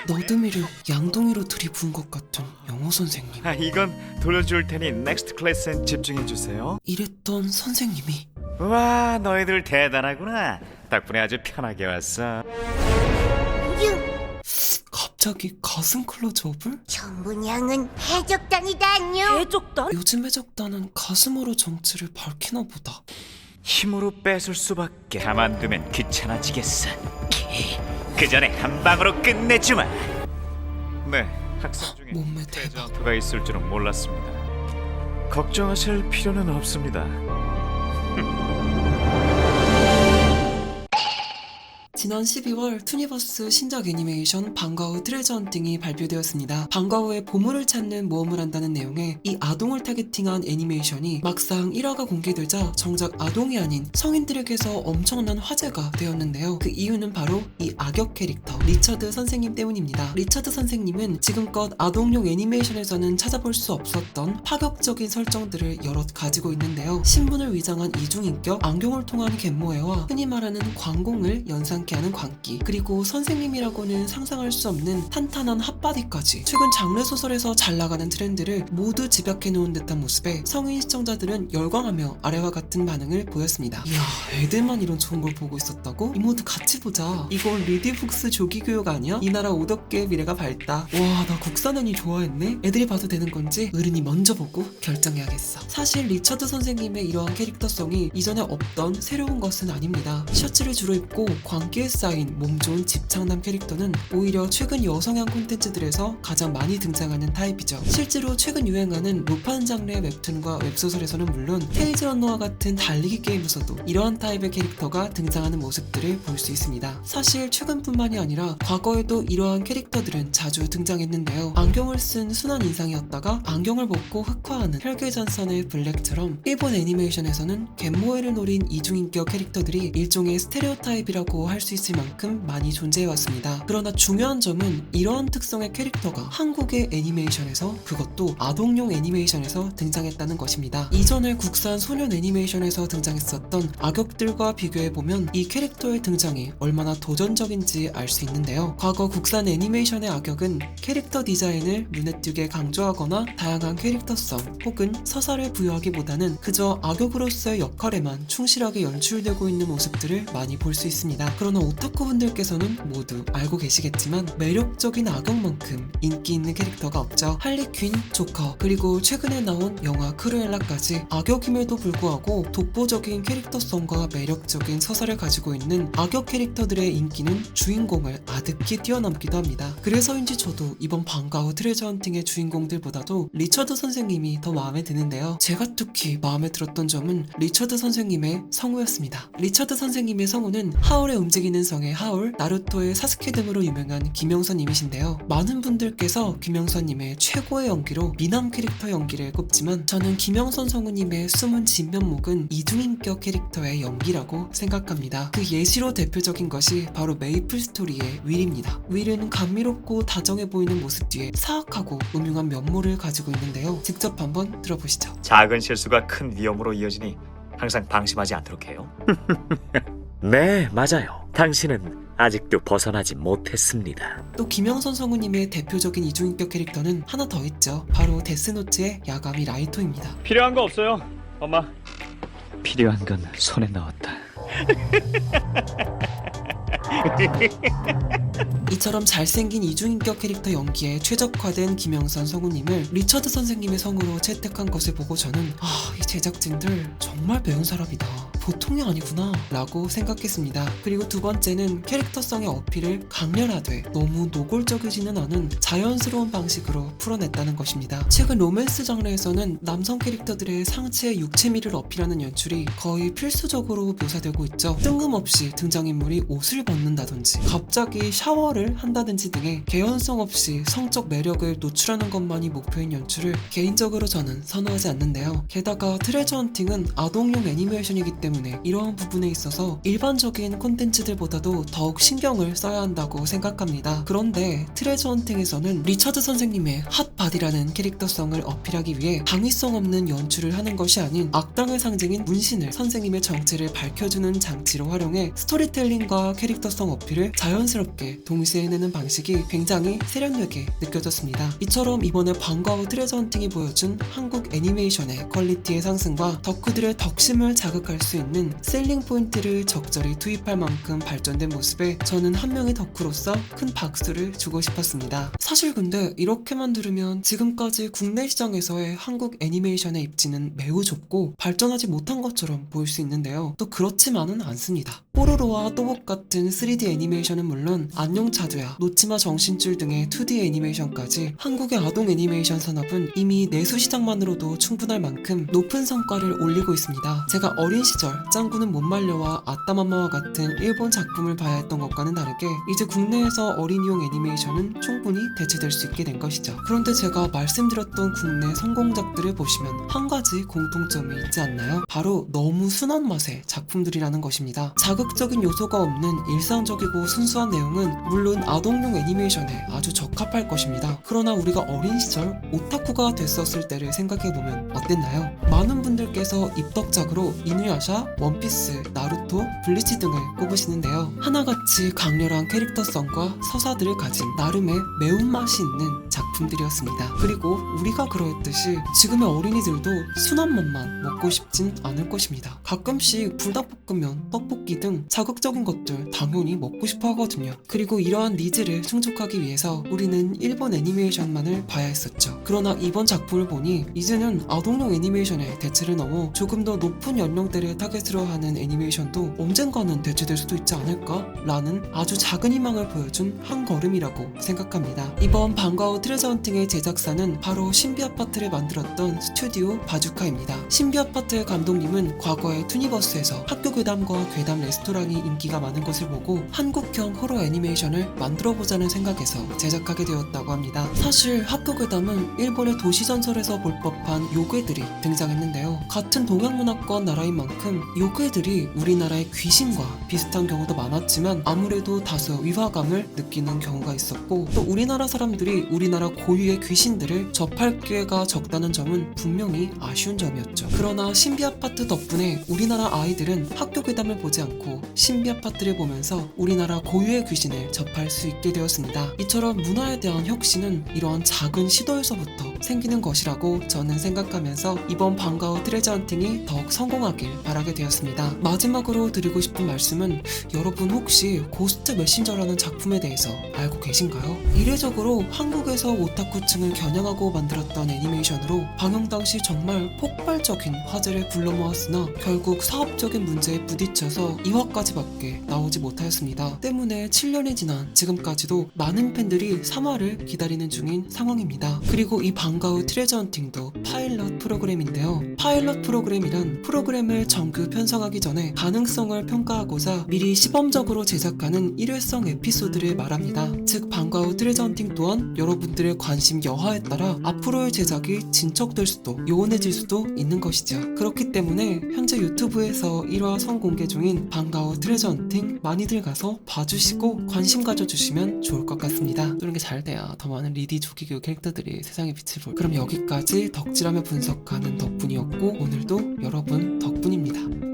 너드미를 양동이로 들이부은 것 같은 영어 선생님. 이건 돌려줄 테니 넥스트 클래스엔 집중해주세요. 이랬던 선생님이 와, 너희들 대단하구나. 덕분에 아주 편하게 왔어. 갑자기 가슴 클로즈업을? 전문양은 해적단이다 안녕. 해적단? 요즘 해적단은 가슴으로 정체를 밝히나 보다. 힘으로 뺏을 수밖에. 가만두면 귀찮아지겠어. 그 전에 한 방으로 끝내주마. 네, 학생 중에 몸매 대박. 레전트가 있을 줄은 몰랐습니다. 걱정하실 필요는 없습니다. 지난 12월 투니버스 신작 애니메이션 방과후 트레저 헌팅이 발표되었습니다. 방과후의 보물을 찾는 모험을 한다는 내용의 이 아동을 타겟팅한 애니메이션이 막상 1화가 공개되자 정작 아동이 아닌 성인들에게서 엄청난 화제가 되었는데요. 그 이유는 바로 이 악역 캐릭터 리처드 선생님 때문입니다. 리처드 선생님은 지금껏 아동용 애니메이션에서는 찾아볼 수 없었던 파격적인 설정들을 여럿 가지고 있는데요. 신분을 위장한 이중인격, 안경을 통한 갯모애와 흔히 말하는 광공을 연상케 하는 광기, 그리고 선생님이라고는 상상할 수 없는 탄탄한 핫바디까지 최근 장르 소설에서 잘 나가는 트렌드를 모두 집약해놓은 듯한 모습에 성인 시청자들은 열광하며 아래와 같은 반응을 보였습니다. 이야, 애들만 이런 좋은 걸 보고 있었다고? 이모두 같이 보자. 이건 리디북스 조기 교육 아니야? 이 나라 5덕계의 미래가 밝다. 와, 나 국산 애니 좋아했네? 애들이 봐도 되는 건지 어른이 먼저 보고 결정해야겠어. 사실 리처드 선생님의 이러한 캐릭터성이 이전에 없던 새로운 것은 아닙니다. 셔츠를 주로 입고 광기에 쌓인 몸 좋은 집착남 캐릭터는 오히려 최근 여성향 콘텐츠들에서 가장 많이 등장하는 타입이죠. 실제로 최근 유행하는 로판 장르의 웹툰과 웹소설에서는 물론 테이즈 런너와 같은 달리기 게임에서도 이러한 타입의 캐릭터가 등장하는 모습들을 볼 수 있습니다. 사실 최근뿐만이 아니라 과거에도 이러한 캐릭터들은 자주 등장했는데요. 안경을 쓴 순한 인상이었다가 안경을 벗고 흑화하는 혈계전선의 블랙처럼 일본 애니메이션에서는 갯모애를 노린 이중인격 캐릭터들이 일종의 스테레오타입이라고 할 수 있을 만큼 많이 존재해왔습니다. 그러나 중요한 점은 이러한 특성의 캐릭터가 한국의 애니메이션에서, 그것도 아동용 애니메이션에서 등장했다는 것입니다. 이전에 국산 소년 애니메이션에서 등장했었던 악역들과 비교해보면 이 캐릭터의 등장이 얼마나 도전적인지 알 수 있는데요. 과거 국산 애니메이션의 악역은 캐릭터 디자인을 눈에 띄게 강조하거나 다양한 캐릭터성 혹은 서사를 부여하기보다는 그저 악역으로서의 역할에만 충실하게 연출되고 있는 모습들을 많이 볼 수 있습니다. 그러나 오타쿠분들께서는 모두 알고 계시겠지만 매력적인 악역만큼 인기 있는 캐릭터가 없죠. 할리퀸, 조커, 그리고 최근에 나온 영화 크루엘라까지 악역임에도 불구하고 독보적인 캐릭터성과 매력적인 서사를 가지고 있는 악역 캐릭터들의 인기는 주인공을 아득히 뛰어넘기도 합니다. 그래서인지 저도 이번 방과후 트레저 헌팅의 주인공들보다도 리처드 선생님이 더 마음에 드는데요. 제가 특히 마음에 들었던 점은 리처드 선생님의 성우였습니다. 리처드 선생님의 성우는 하울의 움직이는 성의 하울, 나루토의 사스케 등으로 유명한 김영선님이신데요. 많은 분들께서 김영선님의 최고의 연기로 미남 캐릭터 연기를 꼽지만 저는 김영선 성우님의 숨은 진면목은 이중인격 캐릭터의 연기라고 생각합니다. 그 예시로 대표적인 것이 바로 메이플 스토리의 윌입니다. 윌은 감미롭고 다정해 보이는 모습 뒤에 사악하고 음흉한 면모를 가지고 있는데요. 직접 한번 들어보시죠. 작은 실수가 큰 위험으로 이어지니 항상 방심하지 않도록 해요. 네, 맞아요. 당신은 아직도 벗어나지 못했습니다. 또 김영선 성우님의 대표적인 이중인격 캐릭터는 하나 더 있죠. 바로 데스노트의 야가미 라이토입니다. 필요한 거 없어요, 엄마. 필요한 건 손에 넣었다. 이처럼 잘생긴 이중인격 캐릭터 연기에 최적화된 김영선 성우님을 리처드 선생님의 성우로 채택한 것을 보고 저는 이 제작진들 정말 배운 사람이다, 보통이 아니구나 라고 생각했습니다. 그리고 두 번째는 캐릭터성의 어필을 강렬하되 너무 노골적이지는 않은 자연스러운 방식으로 풀어냈다는 것입니다. 최근 로맨스 장르에서는 남성 캐릭터들의 상체의 육체미를 어필하는 연출이 거의 필수적으로 묘사되고 있죠. 뜬금없이 등장인물이 옷을 벗는다든지 갑자기 샤워를 한다든지 등의 개연성 없이 성적 매력을 노출하는 것만이 목표인 연출을 개인적으로 저는 선호하지 않는데요. 게다가 트레저 헌팅은 아동용 애니메이션이기 때문에 때문에 이러한 부분에 있어서 일반적인 콘텐츠들보다도 더욱 신경을 써야 한다고 생각합니다. 그런데 트레저 헌팅에서는 리처드 선생님의 핫바디라는 캐릭터성을 어필하기 위해 당위성 없는 연출을 하는 것이 아닌 악당의 상징인 문신을 선생님의 정체를 밝혀주는 장치로 활용해 스토리텔링과 캐릭터성 어필을 자연스럽게 동시에 해내는 방식이 굉장히 세련되게 느껴졌습니다. 이처럼 이번에 방과 후 트레저 헌팅이 보여준 한국 애니메이션의 퀄리티의 상승과 덕후들의 덕심을 자극할 수 있는 셀링 포인트를 적절히 투입할 만큼 발전된 모습에 저는 한 명의 덕후로서 큰 박수를 주고 싶었습니다. 사실 근데 이렇게만 들으면 지금까지 국내 시장에서의 한국 애니메이션의 입지는 매우 좁고 발전하지 못한 것처럼 보일 수 있는데요. 또 그렇지만은 않습니다. 뽀로로와 또봇 같은 3D 애니메이션은 물론 안녕 자두야, 놓치마 정신줄 등의 2D 애니메이션까지 한국의 아동 애니메이션 산업은 이미 내수 시장만으로도 충분할 만큼 높은 성과를 올리고 있습니다. 제가 어린 시절 짱구는 못 말려와 아따맘마와 같은 일본 작품을 봐야 했던 것과는 다르게 이제 국내에서 어린이용 애니메이션은 충분히 대체될 수 있게 된 것이죠. 그런데 제가 말씀드렸던 국내 성공작들을 보시면 한 가지 공통점이 있지 않나요? 바로 너무 순한 맛의 작품들이라는 것입니다. 자극적인 요소가 없는 일상적이고 순수한 내용은 물론 아동용 애니메이션에 아주 적합할 것입니다. 그러나 우리가 어린 시절 오타쿠가 됐었을 때를 생각해보면 어땠나요? 많은 분들께서 입덕작으로 이누야샤, 원피스, 나루토, 블리치 등을 꼽으시는데요. 하나같이 강렬한 캐릭터성과 서사들을 가진 나름의 매운맛이 있는 작품들이었습니다. 그리고 우리가 그러했듯이 지금의 어린이들도 순한 맛만 먹고 싶진 않을 것입니다. 가끔씩 불닭볶음면, 떡볶이 등 자극적인 것들 당연히 먹고 싶어 하거든요. 그리고 이러한 니즈를 충족하기 위해서 우리는 일본 애니메이션만을 봐야 했었죠. 그러나 이번 작품을 보니 이제는 아동용 애니메이션의 대체를 넘어 조금 더 높은 연령대를 타겟으로 하는 애니메이션도 언젠가는 대체될 수도 있지 않을까? 라는 아주 작은 희망을 보여준 한 걸음이라고 생각합니다. 이번 방과 후 트레저 헌팅의 제작사는 바로 신비아파트를 만들었던 스튜디오 바주카입니다. 신비아파트의 감독님은 과거에 투니버스에서 학교 괴담과 괴담 레스토랑이 인기가 많은 것을 보고 한국형 호러 애니메이션을 만들어보자는 생각에서 제작하게 되었다고 합니다. 사실 학교 괴담은 일본의 도시전설에서 볼 법한 요괴들이 등장했는데요. 같은 동양문화권 나라인 만큼 요괴들이 우리나라의 귀신과 비슷한 경우도 많았지만 아무래도 다소 위화감을 느끼는 경우가 있었고 또 우리나라 사람들이 우리나라 고유의 귀신들을 접할 기회가 적다는 점은 분명히 아쉬운 점이었죠. 그러나 신비아파트 덕분에 우리나라 아이들은 학교 괴담을 보지 않고 신비아파트를 보면서 우리나라 고유의 귀신을 접할 수 있게 되었습니다. 이처럼 문화에 대한 혁신은 이러한 작은 시도에서부터 생기는 것이라고 저는 생각하면서 이번 방과 후 트레저 헌팅이 더욱 성공하길 바라게 되었습니다. 마지막으로 드리고 싶은 말씀은 여러분 혹시 고스트 메신저라는 작품에 대해서 알고 계신가요? 이례적으로 한국에서 오타쿠층을 겨냥하고 만들었던 애니메이션으로 방영 당시 정말 폭발적인 화제를 불러 모았으나 결국 사업적인 문제에 부딪혀서 2화까지밖에 나오지 못하였습니다. 때문에 7년이 지난 지금까지도 많은 팬들이 3화를 기다리는 중인 상황입니다. 그리고 이 방과 후 트레저 헌팅도 파일럿 프로그램인데요. 파일럿 프로그램이란 프로그램을 정규 편성하기 전에 가능성을 평가하고자 미리 시범적으로 제작하는 일회성 에피소드를 말합니다. 즉 방과 후 트레저 헌팅 또한 여러분들의 관심 여하에 따라 앞으로의 제작이 진척될 수도 요원해질 수도 있는 것이죠. 그렇기 때문에 현재 유튜브에서 1화 선공개 중인 방과 후 트레저 헌팅 많이들 가서 봐주시고 관심 가져주시면 좋을 것 같습니다. 이런 게 잘 돼야 더 많은 리디 조기교 캐릭터들이 세상에 빛을 볼. 그럼 여기까지 덕질하며 분석하는 덕분이었고 오늘도 여러분 덕분입니다.